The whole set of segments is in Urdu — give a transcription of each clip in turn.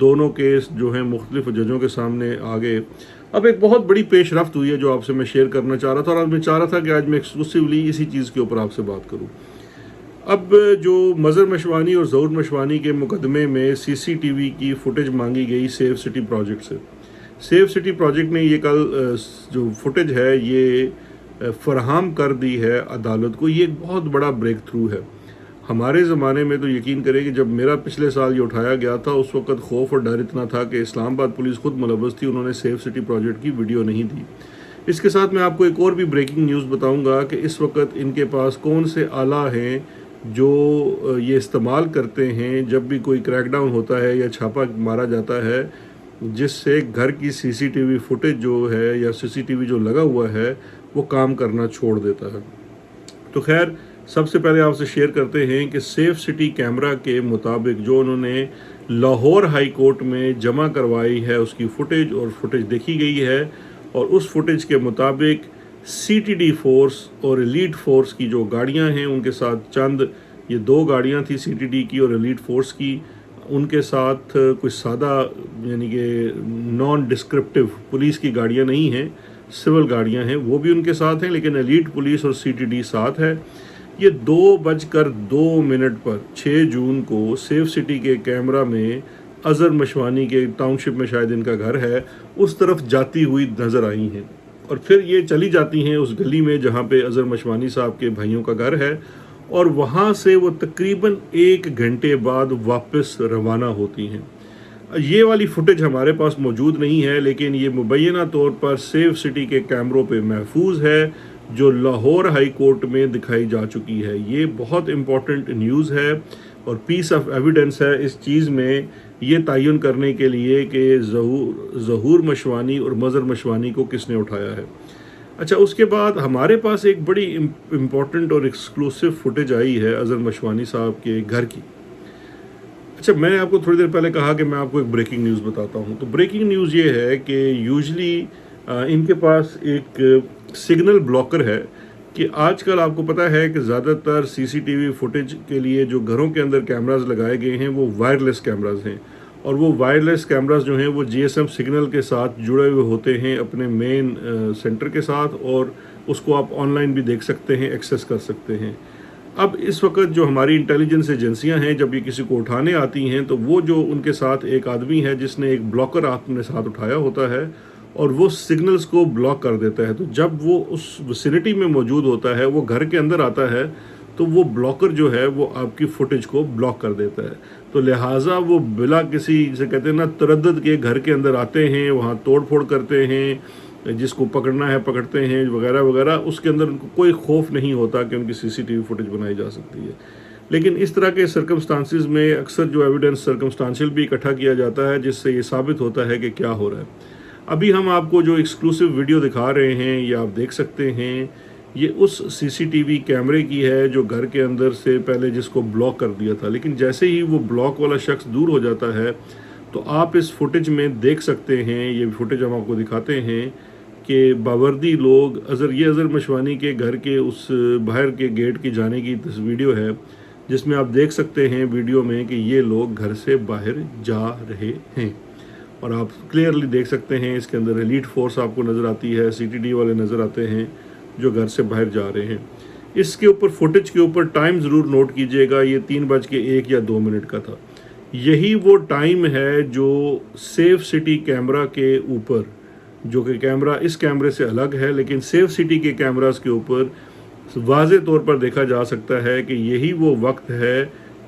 دونوں کیس جو ہیں مختلف ججوں کے سامنے آ گئے. اب ایک بہت بڑی پیش رفت ہوئی ہے جو آپ سے میں شیئر کرنا چاہ رہا تھا، اور آج میں چاہ رہا تھا کہ آج میں ایکسکلوسیولی اسی چیز کے اوپر آپ سے بات کروں. اب جو مظہر مشوانی اور ظہور مشوانی کے مقدمے میں سی سی ٹی وی کی فوٹیج مانگی گئی سیف سٹی پروجیکٹ سے. سیف سٹی پروجیکٹ نے یہ کل جو فوٹیج ہے یہ فراہم کر دی ہے عدالت کو. یہ ایک بہت بڑا بریک تھرو ہے. ہمارے زمانے میں تو یقین کریں کہ جب میرا پچھلے سال یہ اٹھایا گیا تھا اس وقت خوف اور ڈر اتنا تھا کہ اسلام آباد پولیس خود ملوث تھی، انہوں نے سیف سٹی پروجیکٹ کی ویڈیو نہیں دی. اس کے ساتھ میں آپ کو ایک اور بھی بریکنگ نیوز بتاؤں گا کہ اس وقت ان کے پاس کون سے آلہ ہیں جو یہ استعمال کرتے ہیں جب بھی کوئی کریک ڈاؤن ہوتا ہے یا چھاپا مارا جاتا ہے، جس سے گھر کی سی سی ٹی وی فوٹیج جو ہے یا سی سی ٹی وی جو لگا ہوا ہے وہ کام کرنا چھوڑ دیتا ہے. تو خیر، سب سے پہلے آپ سے شیئر کرتے ہیں کہ سیف سٹی کیمرہ کے مطابق جو انہوں نے لاہور ہائی کورٹ میں جمع کروائی ہے اس کی فوٹیج، اور فوٹیج دیکھی گئی ہے، اور اس فوٹیج کے مطابق سی ٹی ڈی فورس اور ایلیٹ فورس کی جو گاڑیاں ہیں ان کے ساتھ چند یہ 2 گاڑیاں تھیں سی ٹی ڈی کی اور ایلیٹ فورس کی، ان کے ساتھ کچھ سادہ یعنی کہ نان ڈسکرپٹیو پولیس کی گاڑیاں نہیں ہیں، سول گاڑیاں ہیں، وہ بھی ان کے ساتھ ہیں، لیکن ایلیٹ پولیس اور سی ٹی ڈی ساتھ ہے. یہ 2:02 پر 6 جون کو سیف سٹی کے کیمرہ میں اظہر مشوانی کے ٹاؤن شپ میں شاید ان کا گھر ہے اس طرف جاتی ہوئی نظر آئی ہیں، اور پھر یہ چلی جاتی ہیں اس گلی میں جہاں پہ اظہر مشوانی صاحب کے بھائیوں کا گھر ہے، اور وہاں سے وہ تقریباً 1 گھنٹے بعد واپس روانہ ہوتی ہیں. یہ والی فوٹیج ہمارے پاس موجود نہیں ہے، لیکن یہ مبینہ طور پر سیف سٹی کے کیمروں پہ محفوظ ہے جو لاہور ہائی کورٹ میں دکھائی جا چکی ہے. یہ بہت امپورٹنٹ نیوز ہے اور پیس آف ایویڈنس ہے اس چیز میں یہ تعین کرنے کے لیے کہ ظہور مشوانی اور مظہر مشوانی کو کس نے اٹھایا ہے. اچھا، اس کے بعد ہمارے پاس ایک بڑی امپورٹنٹ اور ایکسکلوسیو فوٹیج آئی ہے اظہر مشوانی صاحب کے گھر کی. اچھا، میں نے آپ کو تھوڑی دیر پہلے کہا کہ میں آپ کو ایک بریکنگ نیوز بتاتا ہوں. تو بریکنگ نیوز یہ ہے کہ یوزلی ان کے پاس ایک سگنل بلاکر ہے کہ آج کل آپ کو پتہ ہے کہ زیادہ تر سی سی ٹی وی فوٹیج کے لیے جو گھروں کے اندر کیمراز لگائے گئے ہیں وہ وائرلیس کیمراز ہیں، اور وہ وائرلیس کیمراز جو ہیں وہ جی ایس ایم سگنل کے ساتھ جڑے ہوئے ہوتے ہیں اپنے مین سینٹر کے ساتھ، اور اس کو آپ آن لائن بھی دیکھ سکتے ہیں، ایکسیس کر سکتے ہیں. اب اس وقت جو ہماری انٹیلیجنس ایجنسیاں ہیں جب یہ کسی کو اٹھانے آتی ہیں تو وہ جو ان کے ساتھ ایک آدمی ہے جس نے ایک بلاکر اپنے ساتھ اٹھایا ہوتا ہے اور وہ سگنلز کو بلاک کر دیتا ہے. تو جب وہ اس وسینٹی میں موجود ہوتا ہے، وہ گھر کے اندر آتا ہے، تو وہ بلاکر جو ہے وہ آپ کی فوٹیج کو بلاک کر دیتا ہے. تو لہٰذا وہ بلا کسی جسے کہتے ہیں نا تردد کے گھر کے اندر آتے ہیں، وہاں توڑ پھوڑ کرتے ہیں، جس کو پکڑنا ہے پکڑتے ہیں وغیرہ وغیرہ. اس کے اندر ان کو کوئی خوف نہیں ہوتا کہ ان کی سی سی ٹی وی فوٹیج بنائی جا سکتی ہے. لیکن اس طرح کے سرکمسٹانسز میں اکثر جو ایویڈنس سرکمسٹانشل بھی اکٹھا کیا جاتا ہے جس سے یہ ثابت ہوتا ہے کہ کیا ہو رہا ہے. ابھی ہم آپ کو جو ایکسکلوسیو ویڈیو دکھا رہے ہیں یہ آپ دیکھ سکتے ہیں، یہ اس سی سی ٹی وی کیمرے کی ہے جو گھر کے اندر سے پہلے جس کو بلاک کر دیا تھا. لیکن جیسے ہی وہ بلاک والا شخص دور ہو جاتا ہے تو آپ اس فوٹیج میں دیکھ سکتے ہیں، یہ فوٹیج ہم آپ کو دکھاتے ہیں کہ باوردی لوگ یہ اظہر مشوانی کے گھر کے اس باہر کے گیٹ کی جانے کی ویڈیو ہے جس میں آپ دیکھ سکتے ہیں ویڈیو میں کہ یہ لوگ گھر سے باہر جا رہے ہیں، اور آپ کلیئرلی دیکھ سکتے ہیں اس کے اندر ایلیٹ فورس آپ کو نظر آتی ہے، سی ٹی ڈی والے نظر آتے ہیں جو گھر سے باہر جا رہے ہیں. اس کے اوپر فوٹیج کے اوپر ٹائم ضرور نوٹ کیجئے گا، یہ 3:01 یا 2 منٹ کا تھا. یہی وہ ٹائم ہے جو سیف سٹی کیمرہ کے اوپر، جو کہ کیمرہ اس کیمرے سے الگ ہے لیکن سیف سٹی کے کیمراز کے اوپر واضح طور پر دیکھا جا سکتا ہے کہ یہی وہ وقت ہے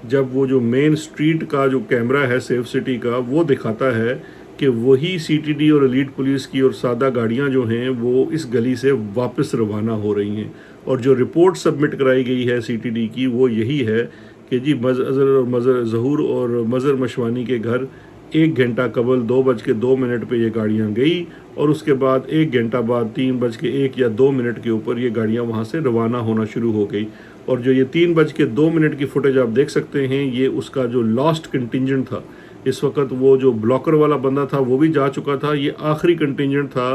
جب وہ جو مین سٹریٹ کا جو کیمرہ ہے سیف سٹی کا وہ دکھاتا ہے کہ وہی سی ٹی ڈی اور ایلیٹ پولیس کی اور سادہ گاڑیاں جو ہیں وہ اس گلی سے واپس روانہ ہو رہی ہیں. اور جو رپورٹ سبمٹ کرائی گئی ہے سی ٹی ڈی کی وہ یہی ہے کہ جی ظہور اور مظہر مشوانی کے گھر 1 گھنٹہ قبل 2:02 پہ یہ گاڑیاں گئی، اور اس کے بعد 1 گھنٹہ بعد 3:01 یا 2 منٹ کے اوپر یہ گاڑیاں وہاں سے روانہ ہونا شروع ہو گئی. اور جو یہ 3:02 کی فوٹیج آپ دیکھ سکتے ہیں یہ اس کا جو لاسٹ کنٹینجنٹ تھا. اس وقت وہ جو بلاکر والا بندہ تھا وہ بھی جا چکا تھا، یہ آخری کنٹینجنٹ تھا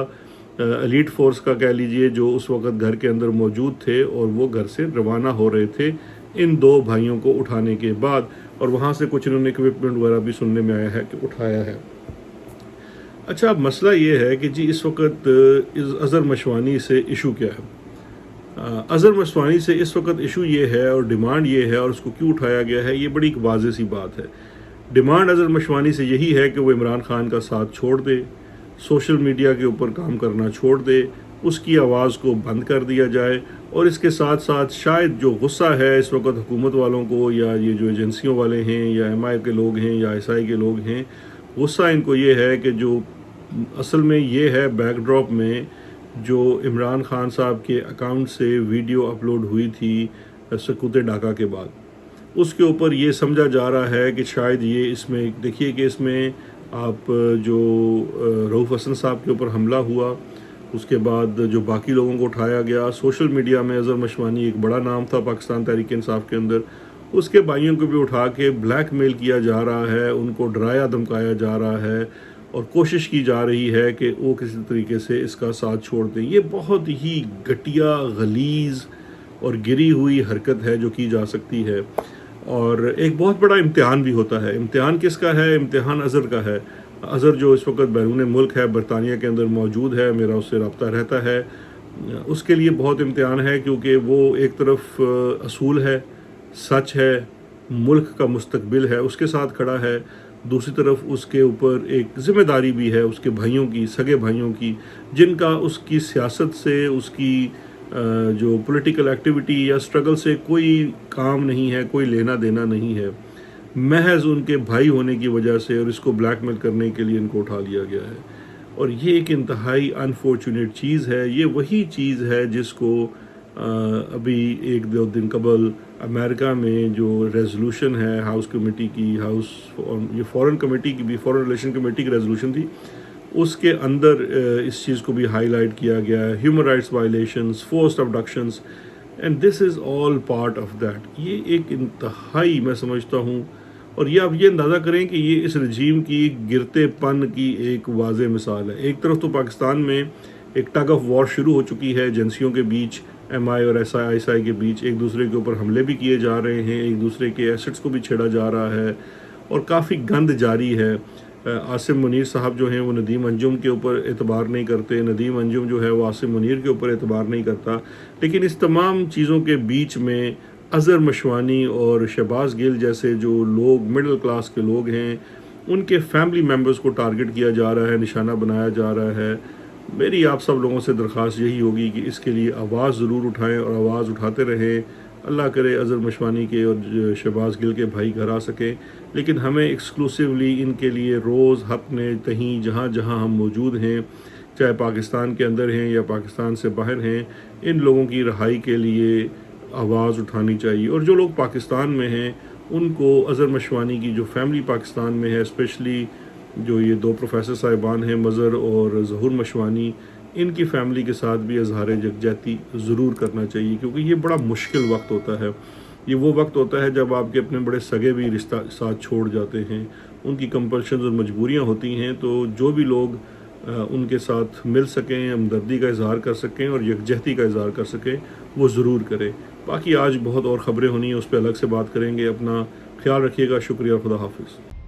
ایلیٹ فورس کا کہہ لیجئے جو اس وقت گھر کے اندر موجود تھے اور وہ گھر سے روانہ ہو رہے تھے ان دو بھائیوں کو اٹھانے کے بعد، اور وہاں سے کچھ انہوں نے اکوپمنٹ وغیرہ بھی سننے میں آیا ہے کہ اٹھایا ہے۔ اچھا، اب مسئلہ یہ ہے کہ جی اس وقت اظہر مشوانی سے ایشو کیا ہے؟ اظہر مشوانی سے اس وقت ایشو یہ ہے اور ڈیمانڈ یہ ہے، اور اس کو کیوں اٹھایا گیا ہے، یہ بڑی ایک واضح سی بات ہے۔ ڈیمانڈ اظہر مشوانی سے یہی ہے کہ وہ عمران خان کا ساتھ چھوڑ دے، سوشل میڈیا کے اوپر کام کرنا چھوڑ دے، اس کی آواز کو بند کر دیا جائے، اور اس کے ساتھ ساتھ شاید جو غصہ ہے اس وقت حکومت والوں کو، یا یہ جو ایجنسیوں والے ہیں، یا ایم آئی کے لوگ ہیں، یا ایس آئی کے لوگ ہیں، غصہ ان کو یہ ہے کہ جو اصل میں یہ ہے بیک ڈراپ میں، جو عمران خان صاحب کے اکاؤنٹ سے ویڈیو اپلوڈ ہوئی تھی سکوت ڈھاکہ کے بعد، اس کے اوپر یہ سمجھا جا رہا ہے کہ شاید یہ اس میں دیکھیے کہ اس میں آپ جو رؤوف حسن صاحب کے اوپر حملہ ہوا، اس کے بعد جو باقی لوگوں کو اٹھایا گیا، سوشل میڈیا میں اظہر مشوانی ایک بڑا نام تھا پاکستان تحریک انصاف کے اندر، اس کے بھائیوں کو بھی اٹھا کے بلیک میل کیا جا رہا ہے، ان کو ڈرایا دھمکایا جا رہا ہے، اور کوشش کی جا رہی ہے کہ وہ کسی طریقے سے اس کا ساتھ چھوڑ دیں۔ یہ بہت ہی گھٹیا، غلیظ اور گری ہوئی حرکت ہے جو کی جا سکتی ہے، اور ایک بہت بڑا امتحان بھی ہوتا ہے۔ امتحان کس کا ہے؟ امتحان اظہر کا ہے۔ اظہر جو اس وقت بیرون ملک ہے، برطانیہ کے اندر موجود ہے، میرا اس سے رابطہ رہتا ہے، اس کے لیے بہت امتحان ہے، کیونکہ وہ ایک طرف اصول ہے، سچ ہے، ملک کا مستقبل ہے، اس کے ساتھ کھڑا ہے، دوسری طرف اس کے اوپر ایک ذمہ داری بھی ہے اس کے بھائیوں کی، سگے بھائیوں کی، جن کا اس کی سیاست سے، اس کی جو پولیٹیکل ایکٹیویٹی یا سٹرگل سے کوئی کام نہیں ہے، کوئی لینا دینا نہیں ہے، محض ان کے بھائی ہونے کی وجہ سے، اور اس کو بلیک میل کرنے کے لیے ان کو اٹھا لیا گیا ہے۔ اور یہ ایک انتہائی انفارچونیٹ چیز ہے۔ یہ وہی چیز ہے جس کو ابھی ایک دو دن قبل امریکہ میں جو ریزولوشن ہے ہاؤس کمیٹی کی، یہ فورن کمیٹی کی بھی، فورن ریلیشن کمیٹی کی ریزولوشن تھی، اس کے اندر اس چیز کو بھی ہائی لائٹ کیا گیا ہے، human rights violations, forced ابڈکشنز، and this is all part of that. یہ ایک انتہائی، میں سمجھتا ہوں، اور یہ آپ یہ اندازہ کریں کہ یہ اس رجیم کی گرتے پن کی ایک واضح مثال ہے۔ ایک طرف تو پاکستان میں ایک ٹگ آف وار شروع ہو چکی ہے ایجنسیوں کے بیچ، ایم آئی اور ایس آئی کے بیچ، ایک دوسرے کے اوپر حملے بھی کیے جا رہے ہیں، ایک دوسرے کے ایسٹس کو بھی چھیڑا جا رہا ہے، اور کافی گند جاری ہے۔ عاصم منیر صاحب جو ہیں وہ ندیم انجم کے اوپر اعتبار نہیں کرتے، ندیم انجم جو ہے وہ عاصم منیر کے اوپر اعتبار نہیں کرتا، لیکن اس تمام چیزوں کے بیچ میں اظہر مشوانی اور شہباز گل جیسے جو لوگ مڈل کلاس کے لوگ ہیں، ان کے فیملی ممبرز کو ٹارگٹ کیا جا رہا ہے، نشانہ بنایا جا رہا ہے۔ میری آپ سب لوگوں سے درخواست یہی ہوگی کہ اس کے لیے آواز ضرور اٹھائیں، اور آواز اٹھاتے رہیں۔ اللہ کرے اظہر مشوانی کے اور شہباز گل کے بھائی گھر آ سکیں، لیکن ہمیں ایکسکلوسیولی ان کے لیے روز حق میں کہیں جہاں جہاں ہم موجود ہیں، چاہے پاکستان کے اندر ہیں یا پاکستان سے باہر ہیں، ان لوگوں کی رہائی کے لیے آواز اٹھانی چاہیے۔ اور جو لوگ پاکستان میں ہیں ان کو اظہر مشوانی کی جو فیملی پاکستان میں ہے، اسپیشلی جو یہ دو پروفیسر صاحبان ہیں، مظہر اور ظہور مشوانی، ان کی فیملی کے ساتھ بھی اظہار یکجہتی ضرور کرنا چاہیے، کیونکہ یہ بڑا مشکل وقت ہوتا ہے۔ یہ وہ وقت ہوتا ہے جب آپ کے اپنے بڑے سگے بھی رشتہ ساتھ چھوڑ جاتے ہیں، ان کی کمپلشنز اور مجبوریاں ہوتی ہیں، تو جو بھی لوگ ان کے ساتھ مل سکیں، ہمدردی کا اظہار کر سکیں اور یکجہتی کا اظہار کر سکیں، وہ ضرور کریں۔ باقی آج بہت اور خبریں ہونی ہیں، اس پہ الگ سے بات کریں گے۔ اپنا خیال رکھیے گا۔ شکریہ، خدا حافظ۔